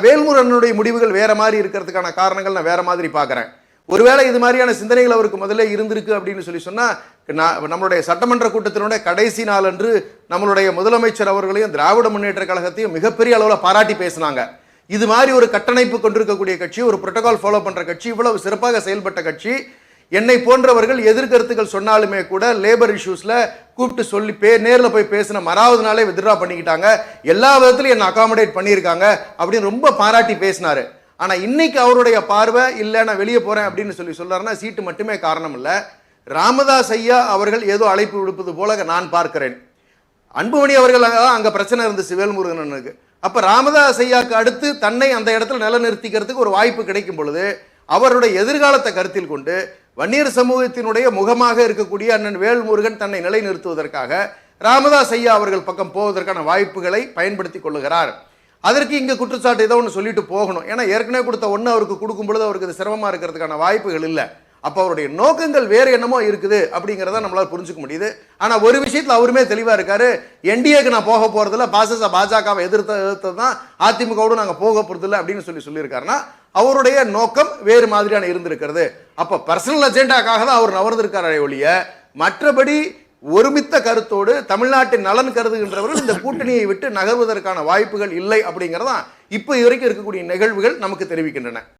வேல்முருகனுடைய முடிவுகள் வேற மாதிரி இருக்கிறதுக்கான காரணங்கள் நான் வேற மாதிரி பார்க்குறேன். ஒருவேளை இது மாதிரியான சிந்தனைகள் அவருக்கு முதல்ல இருந்திருக்கு அப்படின்னு சொன்னா நம்மளுடைய சட்டமன்ற கூட்டத்தினுடைய கடைசி நாள் அன்று நம்மளுடைய முதலமைச்சர் அவர்களையும் திராவிட முன்னேற்ற கழகத்தையும் மிகப்பெரிய அளவில் பாராட்டி பேசினாங்க. இது மாதிரி ஒரு கட்டமைப்பு கொண்டிருக்கக்கூடிய கட்சி, ஒரு புரோட்டோகால் ஃபாலோ பண்ற கட்சி, இவ்வளவு சிறப்பாக செயல்பட்ட கட்சி, என்னை போன்றவர்கள் எதிர்கருத்துக்கள் சொன்னாலுமே கூட லேபர் இஷ்யூஸ்ல கூப்பிட்டு சொல்லி நேரில் போய் பேசின மறாவது நாளே வித்ட்ரா பண்ணிக்கிட்டாங்க, எல்லா விதத்திலும் என்ன அகாமடேட் பண்ணியிருக்காங்க அப்படின்னு ரொம்ப பாராட்டி பேசினாரு. ஆனா இன்னைக்கு அவருடைய பார்வை இல்லை, நான் வெளியே போறேன் அப்படின்னு சொல்றாருன்னா சீட்டு மட்டுமே காரணம் இல்லை. ராமதாஸ் ஐயா அவர்கள் ஏதோ அழைப்பு விடுப்பது போல நான் பார்க்கிறேன். அன்புமணி அவர்கள் அங்க பிரச்சனை இருந்துச்சு வேல்முருகனுக்கு. அப்ப ராமதாஸ் ஐயாக்கு அடுத்து தன்னை அந்த இடத்துல நிலைநிறுத்திக்கிறதுக்கு ஒரு வாய்ப்பு கிடைக்கும் பொழுது அவருடைய எதிர்காலத்தை கருத்தில் கொண்டு வன்னியர் சமூகத்தினுடைய முகமாக இருக்கக்கூடிய அண்ணன் வேல்முருகன் தன்னை நிலைநிறுத்துவதற்காக ராமதாஸ் ஐயா அவர்கள் பக்கம் போவதற்கான வாய்ப்புகளை பயன்படுத்தி கொள்ளுகிறார். அதற்கு இங்க குற்றச்சாட்டு ஏதோ ஒன்று சொல்லிட்டு போகணும். ஏன்னா ஏற்கனவே கொடுத்த ஒன்று அவருக்கு கொடுக்கும் பொழுது அவருக்கு இது சிரமமா இருக்கிறதுக்கான வாய்ப்புகள் இல்லை. அப்போ அவருடைய நோக்கங்கள் வேறு என்னமோ இருக்குது அப்படிங்கிறத நம்மளால புரிஞ்சுக்க முடியுது. ஆனா ஒரு விஷயத்துல அவருமே தெளிவா இருக்காரு, என்டிஏக்கு நான் போக போறதில்ல, பாஜகவை எதிர்த்தது தான் அதிமுகவோடு நாங்க போக போறதில்லை அப்படின்னு சொல்லியிருக்காருன்னா அவருடைய நோக்கம் வேறு மாதிரியான இருந்திருக்கிறது. அப்ப பர்சனல் அஜெண்டாக்காக தான் அவர் நவர்ந்திருக்காரே ஒழிய மற்றபடி ஒருமித்த கருத்தோடு தமிழ்நாட்டின் நலன் கருதுகின்றவர்கள் இந்த கூட்டணியை விட்டு நகர்வதற்கான வாய்ப்புகள் இல்லை அப்படிங்கிறதான் இப்ப வரைக்கும் இருக்கக்கூடிய நிகழ்வுகள் நமக்கு தெரிவிக்கின்றன.